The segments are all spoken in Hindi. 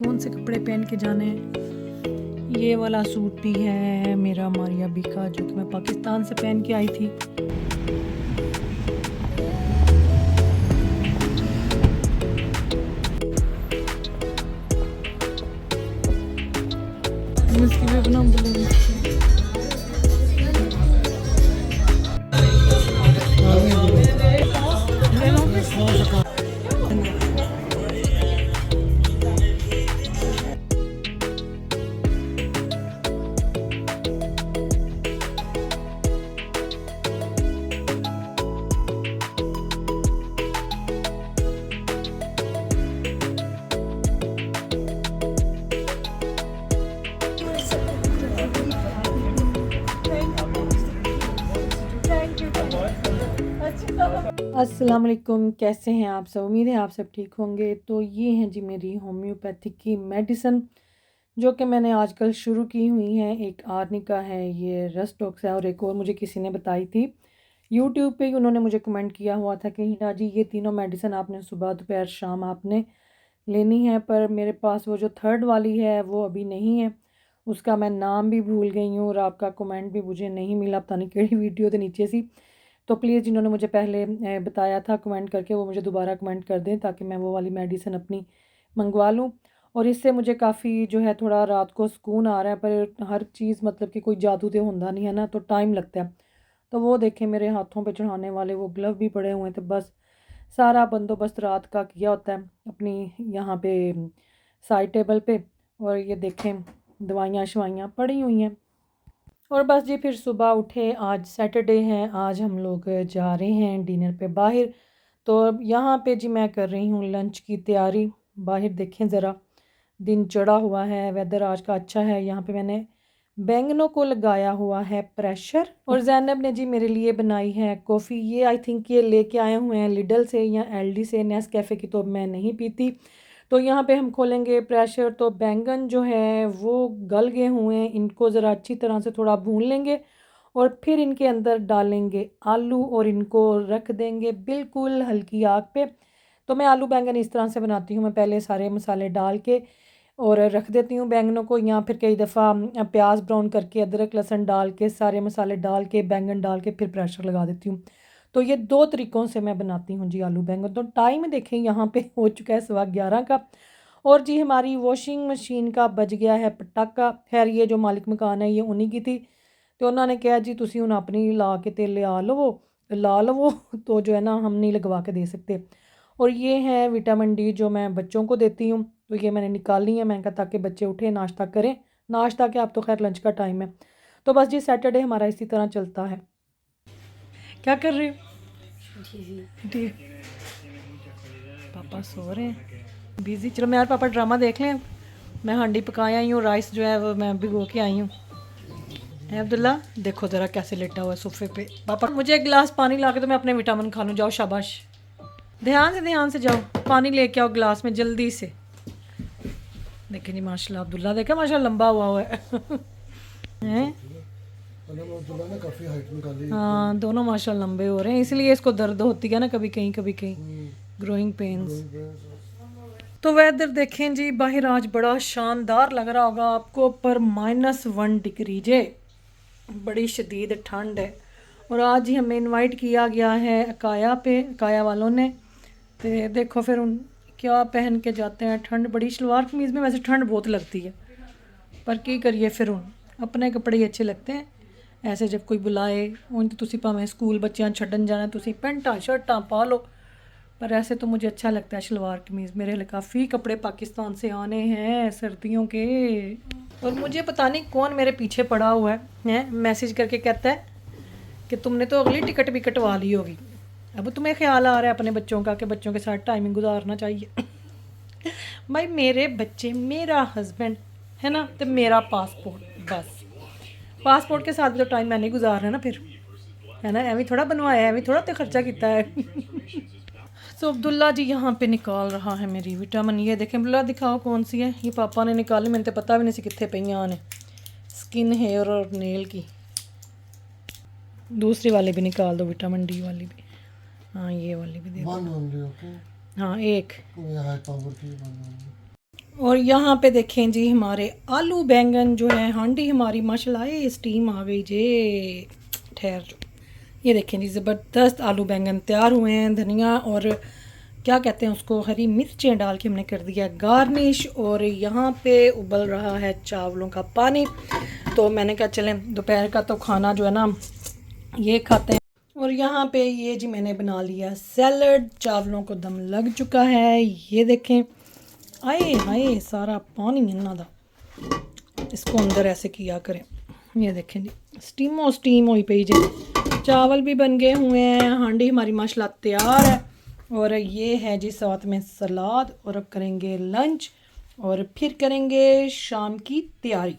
कौन से कपड़े पहन के जाने हैं। ये वाला सूट भी है मेरा मारिया बी का, जो कि मैं पाकिस्तान से पहन के आई थी। इसकी भी बना अस्सलाम वालेकुम, कैसे हैं आप सब। उम्मीद है आप सब ठीक होंगे। तो ये हैं जी मेरी होम्योपैथिक की मेडिसिन, जो कि मैंने आजकल शुरू की हुई हैं। एक आर्निका है, ये रस्टॉक्स है, और एक और मुझे किसी ने बताई थी यूट्यूब पे। उन्होंने मुझे कमेंट किया हुआ था कि हिना जी ये तीनों मेडिसिन आपने सुबह दोपहर शाम आपने लेनी है, पर मेरे पास वो जो थर्ड वाली है वो अभी नहीं है। उसका मैं नाम भी भूल गई हूँ और आपका कमेंट भी मुझे नहीं मिला, पता नहीं केड़ी वीडियो के नीचे सी। तो प्लीज़ जिन्होंने मुझे पहले बताया था कमेंट करके, वो मुझे दोबारा कमेंट कर दें ताकि मैं वो वाली मेडिसिन अपनी मंगवा लूँ। और इससे मुझे काफ़ी जो है थोड़ा रात को सुकून आ रहा है, पर हर चीज़ मतलब कि कोई जादू तो होता नहीं है ना, तो टाइम लगता है। तो वो देखें मेरे हाथों पे चढ़ाने वाले वो ग्लव भी पड़े हुए थे। बस सारा बंदोबस्त रात का किया होता है अपनी यहाँ पे साइड टेबल पे। और ये देखें दवाइयाँ शवाइयाँ पड़ी हुई हैं। और बस जी फिर सुबह उठे, आज सैटरडे है, आज हम लोग जा रहे हैं डिनर पे बाहर। तो अब यहाँ पे जी मैं कर रही हूँ लंच की तैयारी। बाहर देखें ज़रा, दिन चढ़ा हुआ है, वेदर आज का अच्छा है। यहाँ पे मैंने बैंगनों को लगाया हुआ है प्रेशर, और जैनब ने जी मेरे लिए बनाई है कॉफ़ी। ये आई थिंक ये लेके आए हुए हैं लिडल से या एलडी से। नेस्कैफ़े की तो मैं नहीं पीती। तो यहाँ पे हम खोलेंगे प्रेशर। तो बैंगन जो है वो गल गए हुए हैं, इनको ज़रा अच्छी तरह से थोड़ा भून लेंगे और फिर इनके अंदर डालेंगे आलू और इनको रख देंगे बिल्कुल हल्की आग पे। तो मैं आलू बैंगन इस तरह से बनाती हूँ, मैं पहले सारे मसाले डाल के और रख देती हूँ बैंगनों को, या फिर कई दफ़ा प्याज ब्राउन करके अदरक लहसुन डाल के सारे मसाले डाल के बैंगन डाल के फिर प्रेशर लगा देती हूँ। तो ये दो तरीक़ों से मैं बनाती हूँ जी आलू बैंगन। तो टाइम देखें यहाँ पे हो चुका है 11:15 का। और जी हमारी वॉशिंग मशीन का बज गया है पटाखा। खैर ये जो मालिक मकान है ये उन्हीं की थी, तो उन्होंने कहा जी तुसी हुण अपनी ला के ते ला लवो तो जो है ना हम नहीं लगवा के दे सकते। और ये है विटामिन डी जो मैं बच्चों को देती हूँ, तो ये मैंने निकाली है। मैंने कहा ताकि बच्चे उठे नाश्ता करें। नाश्ता क्या, अब तो खैर लंच का टाइम है। तो बस जी सैटरडे हमारा इसी तरह चलता है। क्या कर रहे हो जी? पापा सो रहे हैं, बिजी। चलो मैं यार पापा ड्रामा देख लें। मैं हांडी पकाया आई हूँ, राइस जो है वो मैं भिगो के आई हूँ। अब्दुल्ला देखो ज़रा कैसे लेटा हुआ है सोफे पे। पापा मुझे एक गिलास पानी ला के, तो मैं अपने विटामिन खा लूँ। जाओ शाबाश, ध्यान से जाओ, पानी लेके आओ गिलास में जल्दी से। देखें जी माशाल्लाह अब्दुल्ला, देखे माशाल्लाह लंबा हुआ है हैं। हाँ दोनों माशाल्लाह लंबे हो रहे हैं, इसलिए इसको दर्द होती है ना कभी कहीं ग्रोइंग पेन्स। तो वेदर देखें जी बाहर आज बड़ा शानदार लग रहा होगा आपको, पर -1 डिग्री जे, बड़ी शदीद ठंड है। और आज ही हमें इनवाइट किया गया है अकाया पे, अकाया वालों ने। तो देखो फिर उन क्या पहन के जाते हैं। ठंड बड़ी, शलवार कमीज़ में वैसे ठंड बहुत लगती है, पर की करिए फिर उन अपने कपड़े ही अच्छे लगते हैं। ऐसे जब कोई बुलाए उन तो तुसी भावें स्कूल बच्चों छड्डन जाना तुसी पैंटा शर्टां पा लो, पर ऐसे तो मुझे अच्छा लगता है शलवार कमीज़। मेरे लिए काफ़ी कपड़े पाकिस्तान से आने हैं सर्दियों के। और मुझे पता नहीं कौन मेरे पीछे पड़ा हुआ है मैसेज करके कहता है कि तुमने तो अगली टिकट भी कटवा ली होगी। अब तुम्हें ख्याल आ रहा है अपने बच्चों का कि बच्चों के साथ टाइमिंग गुजारना चाहिए भाई मेरे बच्चे, मेरा हस्बैंड है ना, तो मेरा पासपोर्ट, बस पासपोर्ट के साथ भी तो टाइम मैंने ही गुजारना है ना फिर, है ना। एवं थोड़ा बनवाया, एवं थोड़ा तो खर्चा किया है तो अब्दुल्ला जी यहाँ पे निकाल रहा है मेरी विटामिन। ये देखें अब्दुल्ला, दिखाओ कौन सी है ये। पापा ने निकाली, मैंने तो पता भी नहीं सी कितने पईयां ने। स्किन, हेयर और नेल की। दूसरी वाली भी निकाल दो, विटामिन डी वाली भी। हाँ ये वाली भी दे दो। हाँ एक और यहाँ पे देखें जी हमारे आलू बैंगन जो है हांडी हमारी माशाल्लाह ये स्टीम आ गई जे। ठहर जो, ये देखें जी ज़बरदस्त आलू बैंगन तैयार हुए हैं। धनिया और क्या कहते हैं उसको, हरी मिर्चें डाल के हमने कर दिया गार्निश। और यहाँ पे उबल रहा है चावलों का पानी। तो मैंने कहा चलें दोपहर का तो खाना जो है ना ये खाते हैं। और यहाँ पे ये जी मैंने बना लिया सैलड, चावलों को दम लग चुका है। ये देखें, आए हाय सारा पानी इन्ना दा, इसको अंदर ऐसे किया करें। ये देखें जी स्टीमो स्टीम हुई पई जी, चावल भी बन गए हुए हैं, हांडी हमारी माशाल्लाह तैयार है। और ये है जी साथ में सलाद। और अब करेंगे लंच और फिर करेंगे शाम की तैयारी।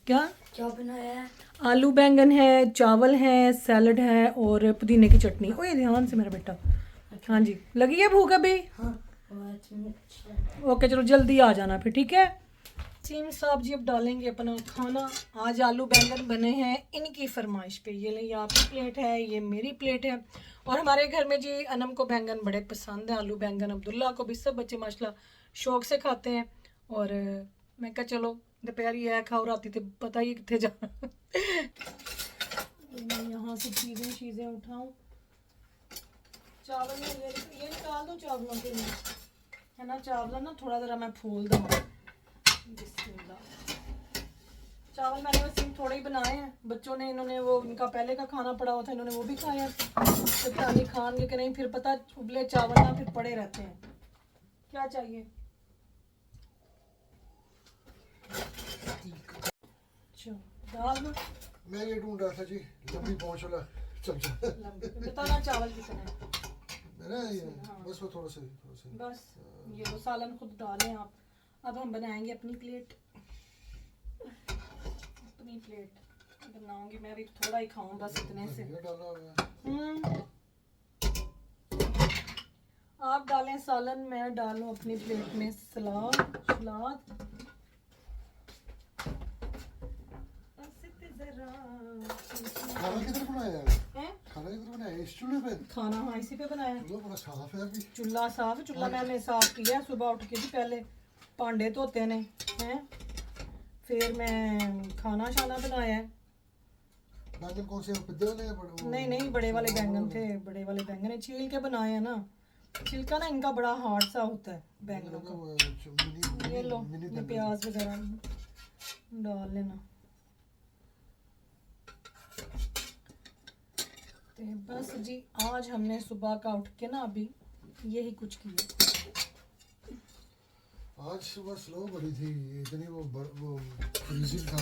क्या क्या बनाया है? आलू बैंगन है, चावल है, सैलड है और पुदीने की चटनी। ओए ध्यान से मेरा बेटा। हाँ जी, लगी है भूख अभी? हाँ। ओके चलो जल्दी आ जाना फिर, ठीक है। सीम साहब जी अब डालेंगे अपना खाना। आज आलू बैंगन बने हैं इनकी फरमाइश पे। ये ले आपकी प्लेट है, ये मेरी प्लेट है। और हमारे घर में जी अनम को बैंगन बड़े पसंद है, आलू बैंगन, अब्दुल्ला को भी, सब बच्चे माशाल्लाह शौक से खाते हैं। और मैं कहा चलो दोपहर है खाओ, राती तो पता ही कितने जाना। मैं यहाँ से चीज़ें उठाऊँ। चावल में ये निकाल दो चावलों के लिए, है ना। चावल ना थोड़ा ज़रा मैं फूल दूँ। चावल मैंने बस थोड़े ही बनाए हैं, बच्चों ने, इन्होंने वो इनका पहले का खाना पड़ा हुआ था, इन्होंने वो भी खाया। तो पता नहीं खाएंगे कि नहीं, फिर पता उबले चावल ना फिर पड़े रहते हैं। क्या चाहिए? दाल में मैं ये ढूंढ रहा था जी, लंबी पहुंच वाला चमचा। बताना चावल कितने हैं? मेरा ये बस वो थोड़ा सा बस ये वो सालन खुद डालें आप। अब हम बनाएंगे अपनी प्लेट बनाऊंगी। मैं अभी थोड़ा ही खाऊं बस इतने से। डाला हुआ है। आप डालें सालन, मैं डालूं अपनी प्लेट में सलाद। खाना किधर बनाया है? खाना किधर बनाया है? इस चूल्हे पे? खाना हाँ इसी पे बनाया। चूल्हा बड़ा साफ है अभी। चूल्हा साफ, चूल्हा मैंने साफ किया सुबह उठ के। पहले भांडे धोते ने हैं, फिर मैं खाना शाना बनाया है। बैंगन कौन से पिद्दे वाले हैं? बड़े नहीं बड़े वाले बैंगन थे, बड़े वाले बैंगन है, छील के बनाए हैं ना। छिलका ना इनका बड़ा हार्ड सा होता है बैंगनों का। ये लो ये प्याज वगैरह डाल लेना। तो बस जी आज हमने सुबह का उठ के ना अभी यही कुछ किया। आज सुबह स्लो बड़ी थी इतनी, वो फ्रीजिंग था।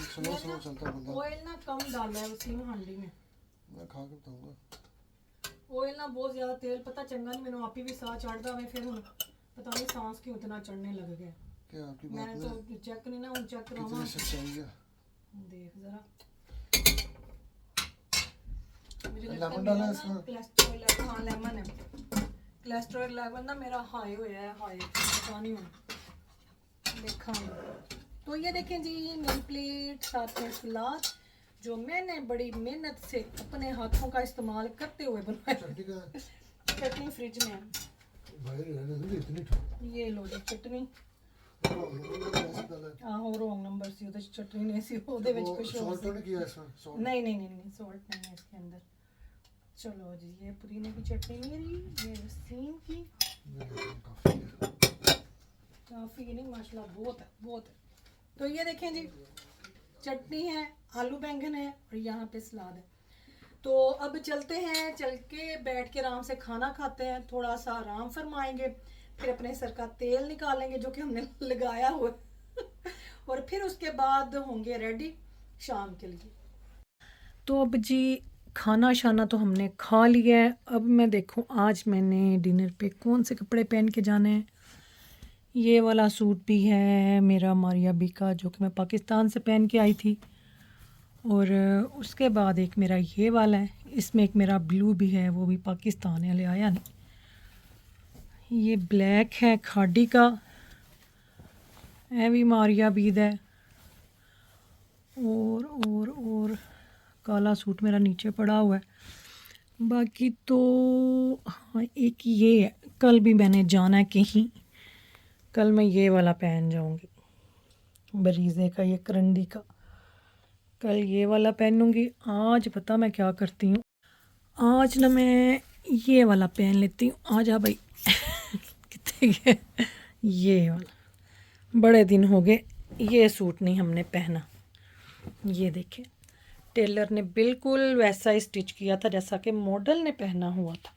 स्लो चलता बंदा। ऑयल ना कम डाला है उसी हांडी में। मैं खा के बताऊंगा। ऑयल ना बहुत ज्यादा तेल पता चंगा नहीं, मैंने आप ही भी साह चढ़ता है, फिर हुन पता नहीं सांस क्यों इतना चढ़ने लग गया। क्या आपकी बात मैंने तो चेक नहीं ना, उन चेक कराऊंगा। कितनी सच्चाई है देख जरा। लेमन डाला इसमें? कोलेस्ट्रॉल, हाँ लेमन है। कोलेस्ट्रॉल लेवल ना मेरा हाई होया है, हाई पता नहीं हुन देखा। तो ये देखें जी मेरी प्लेट साथ में सलाद जो मैंने बड़ी मेहनत से अपने हाथों का इस्तेमाल करते हुए बनाया। चटनी फ्रिज में है। ये लो जी चटनी। आहो रॉन्ग नंबर सी ਉਹਦੇ ਚਟਨੀ ਨਹੀਂ ਸੀ, ਉਹਦੇ ਵਿੱਚ ਕੁਝ ਹੋਰ ਸੀ। नहीं सॉल्ट नहीं है इसके अंदर। चलो जी ये पुदीने की चटनी मेरी, ये रसीन की काफ़ी नहीं माशाल्लाह बहुत है। तो ये देखें जी चटनी है, आलू बैंगन है और यहाँ पे सलाद है। तो अब चलते हैं, चल के बैठ के आराम से खाना खाते हैं, थोड़ा सा आराम फरमाएंगे, फिर अपने सर का तेल निकालेंगे जो कि हमने लगाया हुआ और फिर उसके बाद होंगे रेडी शाम के लिए। तो अब जी खाना शाना तो हमने खा लिया है। अब मैं देखूं आज मैंने डिनर पे कौन से कपड़े पहन के जाने हैं। ये वाला सूट भी है मेरा मारिया बी का, जो कि मैं पाकिस्तान से पहन के आई थी। और उसके बाद एक मेरा ये वाला है, इसमें एक मेरा ब्लू भी है, वो भी पाकिस्तान है, ले आया नहीं। ये ब्लैक है खाड़ी का, है भी मारिया बीद है। और काला सूट मेरा नीचे पड़ा हुआ है। बाकी तो हाँ एक ये है कल भी मैंने जाना है कहीं, कल मैं ये वाला पहन जाऊंगी, बरीज़े का, ये करंदी का, कल ये वाला पहनूंगी। आज पता मैं क्या करती हूँ, आज ना मैं ये वाला पहन लेती हूँ। आज भाई कितने ये वाला, बड़े दिन हो गए ये सूट नहीं हमने पहना। ये देखें, टेलर ने बिल्कुल वैसा ही स्टिच किया था जैसा कि मॉडल ने पहना हुआ था।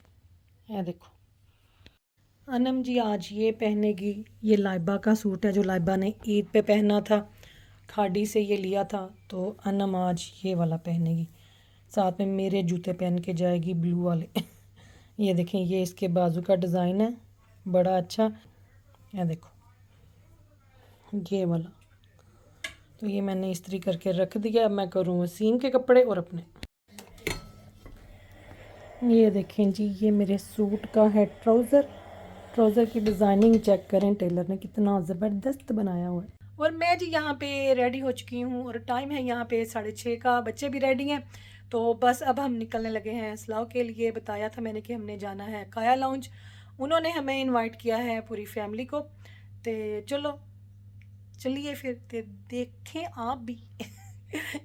ये देखो, अनम जी आज ये पहनेगी। ये लाइबा का सूट है जो लाइबा ने ईद पे पहना था, खाड़ी से ये लिया था, तो अनम आज ये वाला पहनेगी। साथ में मेरे जूते पहन के जाएगी ब्लू वाले। ये देखें, ये इसके बाजू का डिज़ाइन है, बड़ा अच्छा। ये देखो ये वाला, तो ये मैंने इस्त्री करके रख दिया। अब मैं करूँ वसीम के कपड़े और अपने। ये देखें जी, ये मेरे सूट का है ट्राउज़र। ट्राउज़र की डिज़ाइनिंग चेक करें, टेलर ने कितना ज़बरदस्त बनाया हुआ है। और मैं जी यहाँ पे रेडी हो चुकी हूँ और टाइम है यहाँ पे 6:30 का। बच्चे भी रेडी हैं, तो बस अब हम निकलने लगे हैं सलाह के लिए। बताया था मैंने कि हमने जाना है काया लाउंज, उन्होंने हमें इनवाइट किया है पूरी फैमिली को। तो चलो चलिए फिर देखें आप भी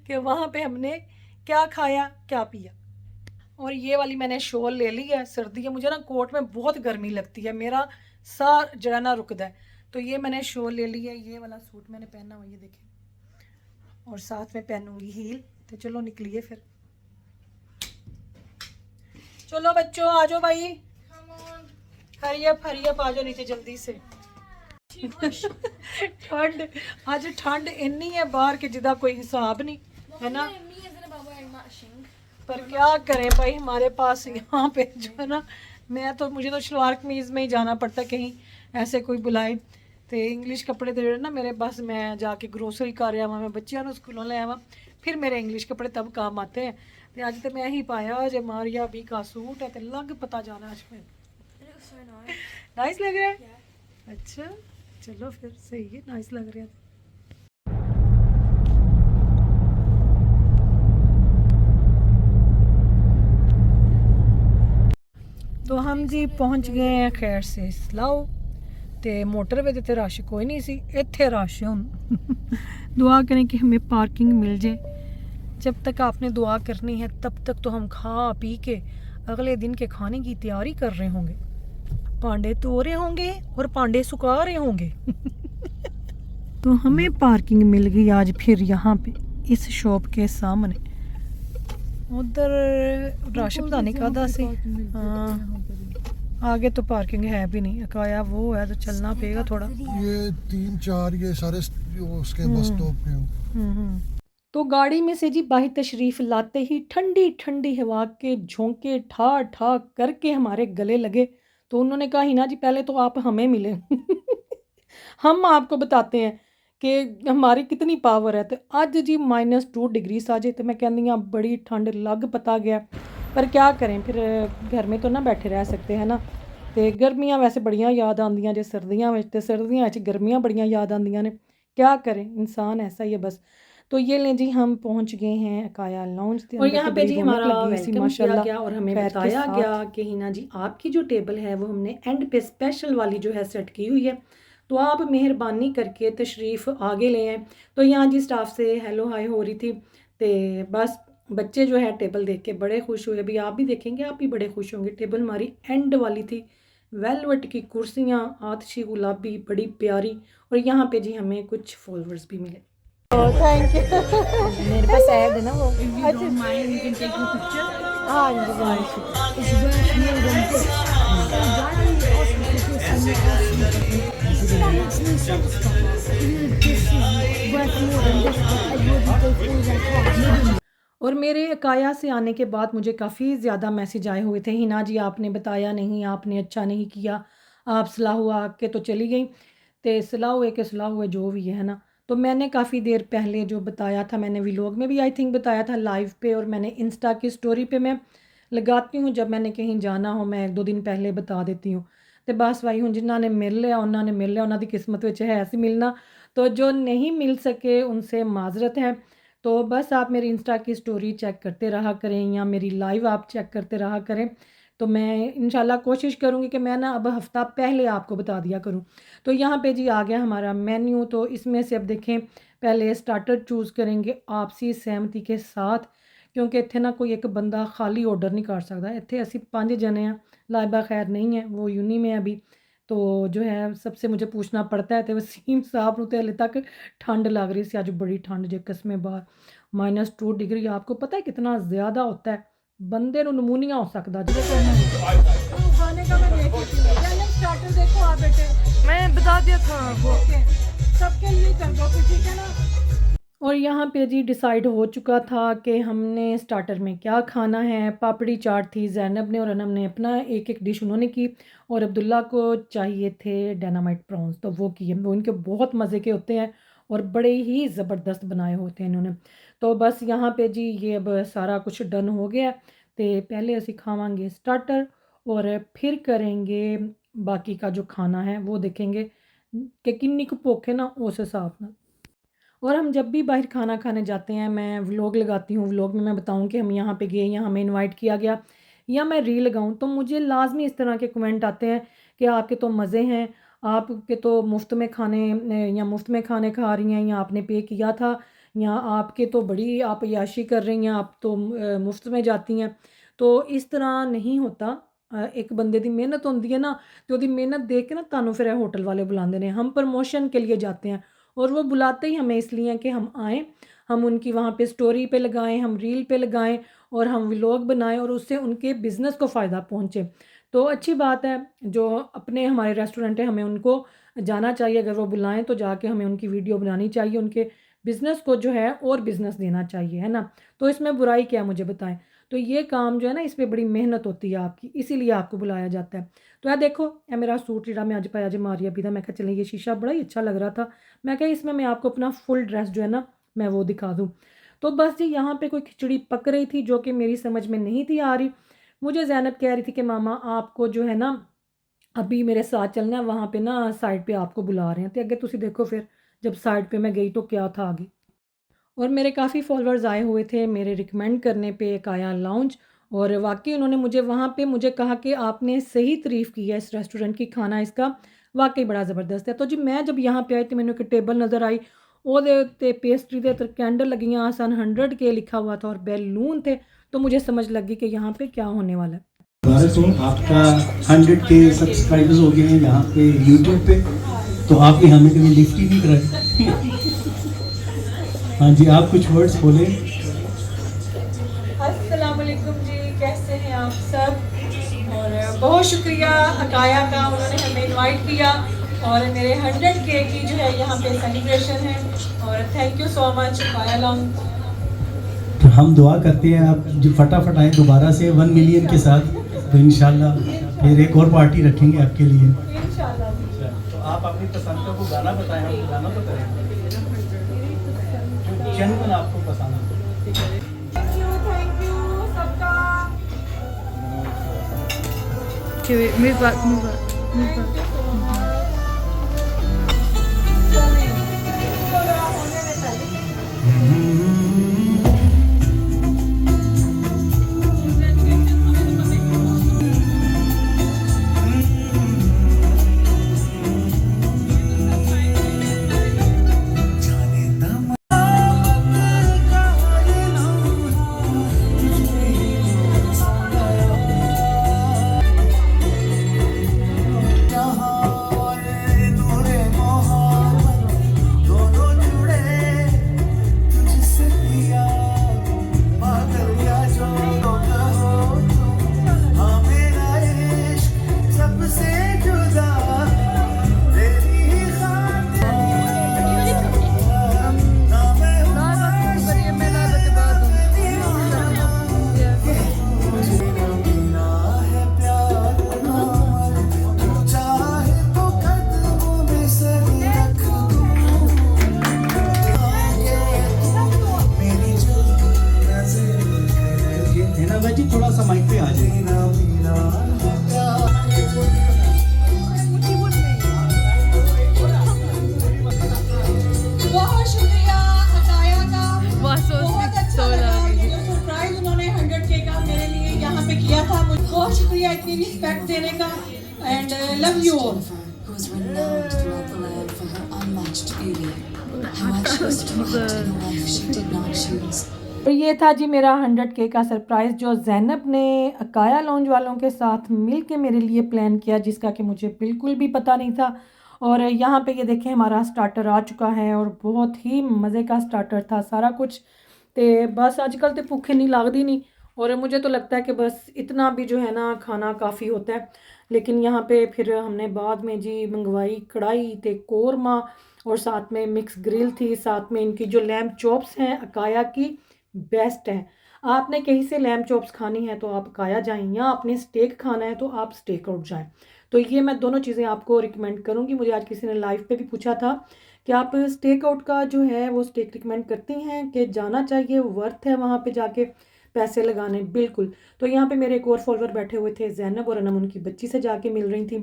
कि वहाँ पे हमने क्या खाया क्या पिया। और ये वाली मैंने शॉल ले ली है, सर्दी है, मुझे ना कोट में बहुत गर्मी लगती है, मेरा सार जरा ना रुकता है, तो ये मैंने शॉल ले ली है। ये वाला सूट मैंने पहना हुआ, ये देखें, और साथ में पहनूंगी हील। तो चलो निकलिए फिर, चलो बच्चों आ जाओ भाई, हरियप आ जाओ नीचे जल्दी से। ठंड, आज ठंड इन्नी है बाहर के जिदा कोई हिसाब नहीं है ना, पर क्या करें भाई, हमारे पास यहाँ पे जो है ना, मुझे तो शलवार कमीज़ में ही जाना पड़ता है कहीं ऐसे कोई बुलाए। तो इंग्लिश कपड़े तो ना मेरे बस, मैं जाके ग्रोसरी कर आवा, मैं बच्चों स्कूलों ले आवा, फिर मेरे इंग्लिश कपड़े तब काम आते हैं। तो अज तो मैं ही पाया जो मारिया भी का सूट है, तो लग पता जाना आज में नाइस लग रहा है। अच्छा चलो फिर सही है, नाइस लग रहा है। तो हम जी पहुंच गए हैं खैर से सलाओ, तो मोटरवे ते रश कोई नहीं सी, इत्थे रश हुन। दुआ करें कि हमें पार्किंग मिल जाए। जब तक आपने दुआ करनी है तब तक तो हम खा पी के अगले दिन के खाने की तैयारी कर रहे होंगे, पांडे धो रहे होंगे और पांडे सुखा रहे होंगे। तो हमें पार्किंग मिल गई आज फिर यहाँ पे इस शॉप के सामने। उधर रश पता नहीं कादा से, आगे तो पार्किंग है भी नहीं, अकाया वो है तो चलना पड़ेगा थोड़ा। ये 3-4 ये सारे उसके बस स्टॉप पे। तो गाड़ी में से जी बाहर तशरीफ़ लाते ही ठंडी ठंडी हवा के झोंके ठा ठा करके हमारे गले लगे। तो उन्होंने कहा हिना जी पहले तो आप हमें मिले। हम आपको बताते हैं कि हमारी कितनी पावर है। तो अज जी -2 डिग्री साजे, तो मैं कहनी हाँ बड़ी ठंड लग पता गया, पर क्या करें फिर, घर में तो ना बैठे रह सकते हैं ना। तो गर्मियाँ वैसे बड़ियां याद आंदियां जे सर्दियां में, तो सर्दियां गर्मियां बड़ियां याद आंदियां ने, क्या करें इंसान ऐसा ही है बस। तो ये लें जी, हम पहुंच गए हैं काया लाउंज और यहाँ पे जी हमारा वेलकम किया गया और हमें बताया गया कि हिना जी आपकी जो टेबल है वो हमने एंड पे स्पेशल वाली जो है सेट की हुई है, तो आप मेहरबानी करके तशरीफ़ आगे ले आएँ। तो यहाँ जी स्टाफ से हेलो हाय हो रही थी, तो बस बच्चे जो है टेबल देख के बड़े खुश हुए। अभी आप भी देखेंगे, आप भी बड़े खुश होंगे। टेबल हमारी एंड वाली थी, वेलवेट की कुर्सियाँ, आतिशी गुलाबी, बड़ी प्यारी। और यहाँ पे जी हमें कुछ फॉलोअर्स भी मिले। Thank you. मेरे पास ऐड है ना वो। अच्छा हाँ जी। और मेरे अकाया से आने के बाद मुझे काफ़ी ज़्यादा मैसेज आए हुए थे, हिना जी आपने बताया नहीं, आपने अच्छा नहीं किया, आप सलाह हुआ के तो चली गई। तो सलाह हुए के सलाह हुए जो भी है ना, तो मैंने काफ़ी देर पहले जो बताया था, मैंने व्लॉग में भी आई थिंक बताया था लाइव पे, और मैंने इंस्टा की स्टोरी पे मैं लगाती हूँ जब मैंने कहीं जाना हो, मैं 1-2 दिन पहले बता देती हूँ। तो बस भाई हूँ जिन्होंने मिल लिया उन्होंने मिल लिया, उन्होंने किस्मत में है ऐसे मिलना। तो जो नहीं मिल सके उनसे माजरत है। तो बस आप मेरी इंस्टा की स्टोरी चेक करते रहा करें या मेरी लाइव आप चेक करते रहा करें। तो मैं इंशाल्लाह कोशिश करूँगी कि मैं ना अब हफ़्ता पहले आपको बता दिया करूँ। तो यहाँ पे जी आ गया हमारा मेन्यू, तो इसमें से अब देखें पहले स्टार्टर चूज़ करेंगे आपसी सहमति के साथ, क्योंकि इत्थे ना कोई एक बंदा खाली ऑर्डर नहीं कर सकता। इत्थे असी 5 जने हैं, लाइबा खैर नहीं है, वो यूनी में है अभी। तो जो है सबसे मुझे पूछना पड़ता है, तो वसीम साहब नूं ते हले तक ठंड लग रही सी, अज बड़ी ठंड जे कसमें बाहर -2 डिग्री आपको पता है कितना ज़्यादा होता है, बंदे नूं नमूनिया हो सकदा जी। खाने का मैं देख लेती हूँ, पहले स्टार्टर देखो आप बेटे, मैं बता दिया था वो। सबके लिए कर दो फिर, ठीक है ना। और यहाँ पे जी डिसाइड हो चुका था कि हमने स्टार्टर में क्या खाना है। पापड़ी चाट थी ज़ैनब ने और अनम ने अपना एक एक डिश उन्होंने की, और अब्दुल्ला को चाहिए थे डायनामाइट प्रॉन्स, तो वो किए। वो इनके बहुत मज़े के होते हैं और बड़े ही ज़बरदस्त बनाए होते हैं इन्होंने। तो बस यहाँ पे जी ये अब सारा कुछ डन हो गया। तो पहले असी खावांगे स्टार्टर और फिर करेंगे बाकी का जो खाना है वो देखेंगे कि किन्नी कुछ भुख है ना उस हिसाब नाल। और हम जब भी बाहर खाना खाने जाते हैं, मैं व्लॉग लगाती हूँ, व्लॉग में मैं बताऊँ कि हम यहाँ पे गए, यहाँ हमें इनवाइट किया गया, या मैं रील लगाऊँ, तो मुझे लाज़मी इस तरह के कमेंट आते हैं कि आपके तो मज़े हैं, आपके तो मुफ्त में खाने या मुफ्त में खाने खा रही हैं, या आपने पे किया था, या आपके तो बड़ी आप अय्याशी कर रही हैं, आप तो मुफ्त में जाती हैं। तो इस तरह नहीं होता। एक बंदे दी मेहनत होंदी है ना, तो ओदी मेहनत देख के ना तानू फिर होटल वाले बुलाते हैं। हम प्रमोशन के लिए जाते हैं और वो बुलाते ही हमें इसलिए हैं कि हम आएँ, हम उनकी वहाँ पे स्टोरी पे लगाएँ, हम रील पे लगाएँ और हम व्लॉग बनाएँ और उससे उनके बिज़नेस को फ़ायदा पहुँचे। तो अच्छी बात है, जो अपने हमारे रेस्टोरेंट है हमें उनको जाना चाहिए, अगर वो बुलाएँ तो जाके हमें उनकी वीडियो बनानी चाहिए, उनके बिज़नेस को जो है और बिज़नेस देना चाहिए, है ना? तो इसमें बुराई क्या है मुझे बताएँ? तो ये काम जो है ना इसमें बड़ी मेहनत होती है आपकी, इसीलिए आपको बुलाया जाता है। तो ये देखो, ये मेरा सूट जेह्ड़ा मैं अज पाया जे मारिया पी दा, मैं कहा चलें ये शीशा बड़ा ही अच्छा लग रहा था। मैं कहा इसमें मैं आपको अपना फुल ड्रेस जो है ना मैं वो दिखा दूँ। तो बस जी यहाँ पे कोई खिचड़ी पक रही थी जो कि मेरी समझ में नहीं थी आ रही। मुझे ज़ैनब कह रही थी कि मामा आपको जो है ना अभी मेरे साथ चलना है, वहाँ पे ना साइड पे आपको बुला रहे हैं। तो अगे तुसी देखो फिर जब साइड पे मैं गई तो क्या था आगे। और मेरे काफ़ी फॉलोअर्स आए हुए थे मेरे रिकमेंड करने पे एक आया लाउंज, और वाक़ई उन्होंने मुझे वहाँ पे मुझे कहा कि आपने सही तारीफ़ की है इस रेस्टोरेंट की, खाना इसका वाक़ई बड़ा ज़बरदस्त है। तो जी मैं जब यहाँ पे आई तो मैंने एक टेबल नज़र आई, ओहदे उत्ते पेस्ट्री दे उत्ते कैंडल लगियां सन, 100 के लिखा हुआ था और बैलून थे, तो मुझे समझ लग गई कि यहाँ पे क्या होने वाला है। दोबारा सुन, आपका 100 के सब्सक्राइबर्स हो गए हैं यहाँ पे यूट्यूब पे, तो आपने हमें कभी लिफ्ट ही नहीं कराई। हाँ जी, आप कुछ वर्ड्स बोलें। अस्सलाम वालेकुम जी, कैसे हैं आप सब? और बहुत शुक्रिया अकाया का, उन्होंने हमें इनवाइट किया और मेरे 100K की जो है यहाँ पे सेलिब्रेशन है, और थैंक यू सो मच अकाया लॉन्ग। तो हम दुआ करते हैं आप जो फटाफट आए दोबारा से 1 मिलियन के साथ, तो इंशाल्लाह फिर एक और पार्टी रखेंगे आपके लिए। इंशाल्लाह। तो आप अपनी पसंद का वो गाना बताएं, हम गाना तो करेंगे जो जेन्युइन आपको पसंद है। थैंक यू सबका। Move back, move back, move back. अपनी रिस्पेक्ट देने का and love you all. Who is renowned throughout the land for her unmatched beauty. How I chose to act in a life she did not choose. तो ये था जी मेरा 100K का सरप्राइज़ जो ज़ैनब ने अकाया लॉन्ज वालों के साथ मिल के मेरे लिए प्लान किया, जिसका कि मुझे बिल्कुल भी पता नहीं था। और यहाँ पे ये देखें हमारा स्टार्टर आ चुका है और बहुत ही मज़े का स्टार्टर था सारा कुछ। तो बस आजकल तो भूखे नहीं लगती नहीं, और मुझे तो लगता है कि बस इतना भी जो है ना खाना काफ़ी होता है। लेकिन यहाँ पे फिर हमने बाद में जी मंगवाई कढ़ाई ते कोरमा, और साथ में मिक्स ग्रिल थी, साथ में इनकी जो लैम्ब चॉप्स हैं अकाया की बेस्ट हैं। आपने कहीं से लैम्ब चॉप्स खानी है तो आप अकाया जाएं, या आपने स्टेक खाना है तो आप स्टेक आउट जाएं। तो ये मैं दोनों चीज़ें आपको रिकमेंड करूँगी। मुझे आज किसी ने लाइव पे भी पूछा था कि आप स्टेक आउट का जो है वो स्टेक रिकमेंड करती हैं कि जाना चाहिए, वर्थ है वहाँ पे जाके पैसे लगाने। बिल्कुल। तो यहाँ पे मेरे एक और फॉलोअर बैठे हुए थे, ज़ैनब और अनम उनकी बच्ची से जाके मिल रही थी।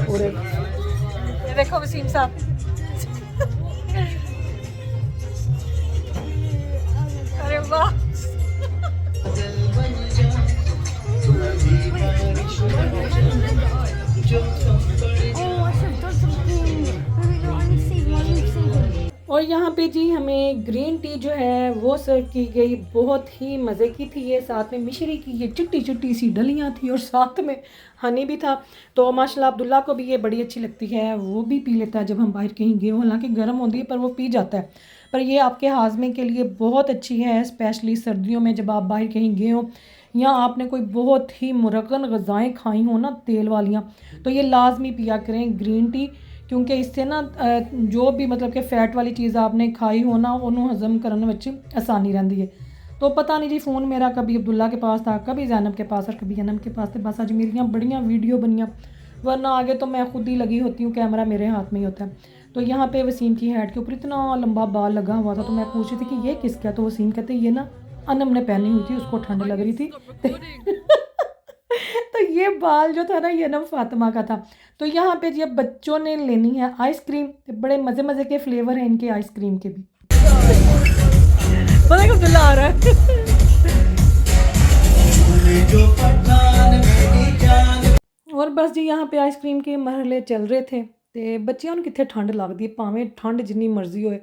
और ये देखो वसीम साहब, अरे वाह, और यहाँ पे जी हमें ग्रीन टी जो है वो सर्व की गई, बहुत ही मज़े की थी ये। साथ में मिश्री की ये चिट्टी चिट्टी सी डलियाँ थी और साथ में हनी भी था। तो माशाल्लाह अब्दुल्ला को भी ये बड़ी अच्छी लगती है, वो भी पी लेता है जब हम बाहर कहीं गए हो। हालांकि गर्म होती है पर वो पी जाता है। पर ये आपके हाजमे के लिए बहुत अच्छी है, स्पेशली सर्दियों में जब आप बाहर कहीं गए हो या आपने कोई बहुत ही मुरक्कन ग़ज़ाएँ खाई हो ना तेल वालियाँ, तो ये लाजमी पिया करें ग्रीन टी, क्योंकि इससे ना जो भी मतलब कि फ़ैट वाली चीज़ आपने खाई हो ना उन्होंने हज़म करने में आसानी रहती है। तो पता नहीं जी फ़ोन मेरा कभी अब्दुल्ला के पास था, कभी ज़ैनब के पास और कभी अनम के पास थे। बस आज मेरियाँ बढ़िया वीडियो बनियाँ, वरना आगे तो मैं खुद ही लगी होती हूँ, कैमरा मेरे हाथ में ही होता है। तो यहाँ पे वसीम की हेड के ऊपर इतना लंबा बाल लगा हुआ था, तो मैं पूछ रही थी कि ये किसका, तो वसीम कहते ये ना अनम ने पहनी हुई थी, उसको ठंड लग रही थी। तो ये बाल जो था ना ये ना फातिमा का था। तो यहाँ पे जी अब बच्चों ने लेनी है आइसक्रीम, बड़े मज़े मज़े के फ्लेवर हैं इनके आइसक्रीम के भी। पता कब आ रहा है। और बस जी यहाँ पे आइसक्रीम के मरहले चल रहे थे। तो बच्चियां ਨੂੰ कितने ठंड लगती है, भावें ठंड जितनी मर्जी होए,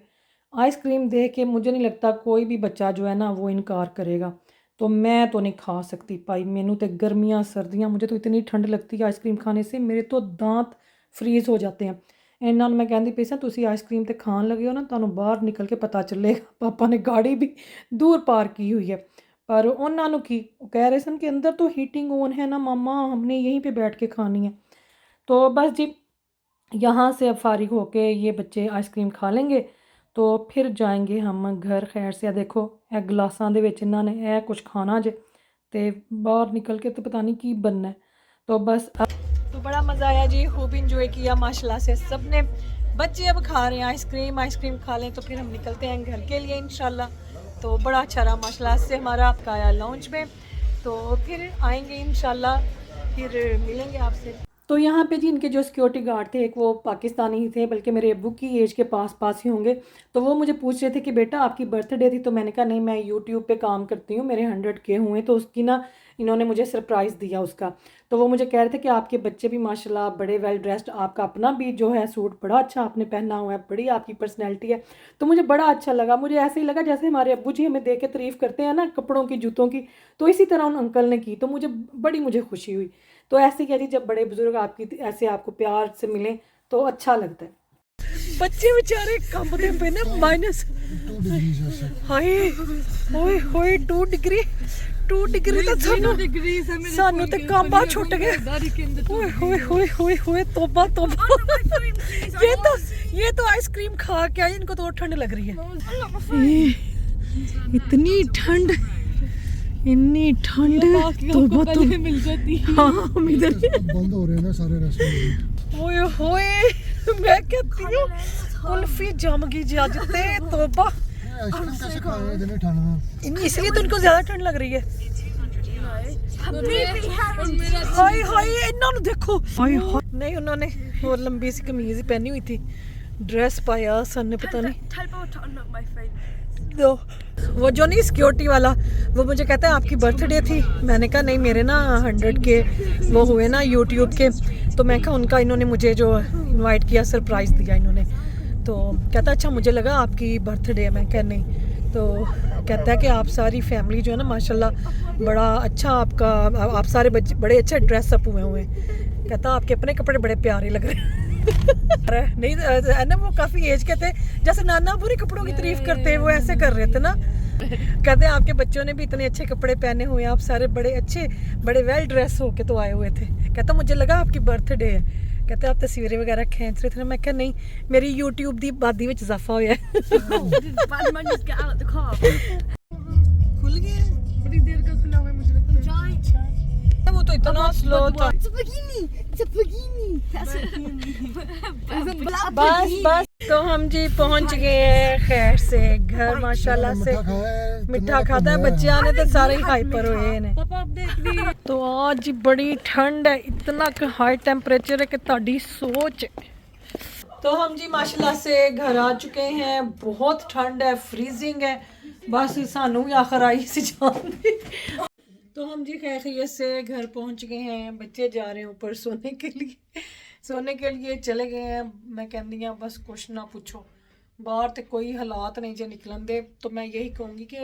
आइसक्रीम देख के मुझे नहीं लगता कोई भी बच्चा जो है ना वो इनकार करेगा। तो मैं तो नहीं खा सकती भाई, मैनू तो गर्मियाँ सर्दियाँ मुझे तो इतनी ठंड लगती है आइसक्रीम खाने से, मेरे तो दांत फ्रीज़ हो जाते हैं। इन्होंने मैं कहती पई सी तुसी आइसक्रीम तो खान लगे हो ना, तुहानू बाहर निकल के पता चलेगा। पापा ने गाड़ी भी दूर पार्क की हुई है, पर उन्होंने की कह रहे सन कि अंदर तो हीटिंग ऑन है ना मामा, हमने यहीं पर बैठ के खानी है। तो बस जी यहाँ से अब फारिग होके ये बच्चे आइसक्रीम खा लेंगे तो फिर जाएंगे हम घर। खैर से देखो ए गलासां दे विच इन्हां ने ए कुछ खाना जे, ते बाहर निकल के तो पता नहीं की बनना है। तो बस तो बड़ा मज़ा आया जी, खूब इंजॉय किया माशाल्लाह से सब ने। बच्चे अब खा रहे हैं आइसक्रीम, आइसक्रीम खा लें तो फिर हम निकलते हैं घर के लिए इंशाल्लाह। तो बड़ा अच्छा रहा माशाल्लाह से हमारा अकाया लॉन्च में। तो फिर आएंगे इंशाल्लाह, फिर मिलेंगे आपसे। तो यहाँ पे जी इनके जो सिक्योरिटी गार्ड थे एक वो पाकिस्तानी ही थे, बल्कि मेरे अब्बू की एज के पास ही होंगे। तो वो मुझे पूछ रहे थे कि बेटा आपकी बर्थडे थी, तो मैंने कहा नहीं मैं यूट्यूब पे काम करती हूँ, मेरे 100K हुए, तो उसकी ना इन्होंने मुझे सरप्राइज़ दिया उसका। तो वो मुझे कह रहे थे कि आपके बच्चे भी माशाल्लाह बड़े वेल ड्रेस्ड, आपका अपना भी जो है सूट बड़ा अच्छा आपने पहना हुआ है, बड़ी आपकी पर्सनैलिटी है। तो मुझे बड़ा अच्छा लगा, मुझे ऐसे ही लगा जैसे हमारे अब्बू जी हमें देख के तारीफ़ करते हैं ना कपड़ों की जूतों की, तो इसी तरह उन अंकल ने की, तो मुझे खुशी हुई। तो ऐसे कह रही जब बड़े बुजुर्ग आपकी ऐसे आपको प्यार से मिलें तो अच्छा लगता है। बच्चे बेचारे कंबदे पे ना माइनस 2 डिग्री हाय ओए होए 2 डिग्री तो सानू ते कंबा छुट गया। ओए होए होए होए होए तौबा ये तो आइसक्रीम खा के आई, इनको तो और ठंड लग रही है। इतनी ठंड तौबा तो मिल जाती है। हाँ हम इधर बंद हो रहे हैं ना सारे रेस्टोरेंट। ओए होए मैं कहती हूँ कुल्फी जम गई जी आज ते तौबा। आइसक्रीम कैसे खा रहे हैं इतनी ठंड में? इसलिए तो इनको ज्यादा ठंड लग रही है। हाय हाय इन्होंने देखो, हाय हाय नहीं उन्होंने वो लंबी सी कमीज पहनी हुई थी, ड्रेस पाया सन ने पता नहीं। तो वो जो नहीं सिक्योरिटी वाला, वो मुझे कहता है आपकी बर्थडे थी। मैंने कहा नहीं, मेरे ना 100 के वो हुए ना यूट्यूब के। तो मैं कहा उनका इन्होंने मुझे जो इनवाइट किया, सरप्राइज़ दिया इन्होंने। तो कहता अच्छा मुझे लगा आपकी बर्थडे है। मैं कहा नहीं। तो कहता है कि आप सारी फैमिली जो है ना माशाल्लाह बड़ा अच्छा आपका, आप सारे बच्चे बड़े अच्छे ड्रेसअप हुए हैं। कहता आपके अपने कपड़े बड़े प्यारे लग रहे हैं। नहीं है ना, वो काफ़ी एज के थे, जैसे नाना पूरे कपड़ों की तारीफ करते हैं वो ऐसे कर रहे थे ना। कहते हैं आपके बच्चों ने भी इतने अच्छे कपड़े पहने हुए हैं, आप सारे बड़े अच्छे बड़े वेल ड्रेस होके तो आए हुए थे। कहता मुझे लगा आपकी बर्थडे है। कहते आप तस्वीरें वगैरह खींच रहे थे ना। मैं कहा नहीं, मेरी यूट्यूब दी आबादी में इजाफा होया है। Bad man just get out of the car. खुल गया बड़ी देर का खुला हुआ है मुझे लगता है. वो तो इतना स्लो था। It's a bikini. It's a bikini. That's a bikini. बस बस तो हम जी पहुंच गए हैं खैर से घर माशाल्लाह से। मिठा खाता है, बच्चे आने तो सारे ही हाइपर हुए ने। पापा आप देख ली. तो आज जी बड़ी ठंड है, इतना हाई टेम्परेचर है कि ਤੁਹਾਡੀ सोच है। तो हम जी माशाल्लाह से घर आ चुके हैं। बहुत ठंड है, फ्रीजिंग है, बस सानू भी आखिर आई सी जान दी। तो हम जी खैरियत से घर पहुंच गए हैं। बच्चे जा रहे हैं ऊपर सोने के लिए चले गए हैं। मैं कहती हाँ बस कुछ ना पूछो, बाहर तो कोई हालात नहीं जो निकलन दे। तो मैं यही कहूँगी कि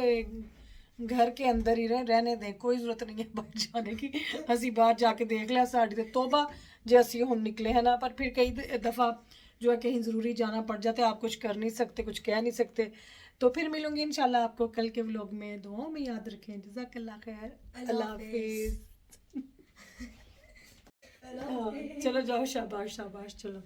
घर के अंदर ही रहने दें, कोई ज़रूरत नहीं है बाहर जाने की। असी बाहर जाके देख लिया, साड़ी तो तोबा जो असी हुण निकले हैं ना। पर फिर कई दफ़ा जो है कहीं ज़रूरी जाना पड़ जाता है, आप कुछ कर नहीं सकते, कुछ कह नहीं सकते। तो फिर मिलूंगी इंशाल्लाह आपको कल के व्लॉग में। दुआओं में याद रखें। जज़ाकल्लाह खैर। अल्लाह हाफिज़। चलो जाओ, शाबाश शाबाश, चलो।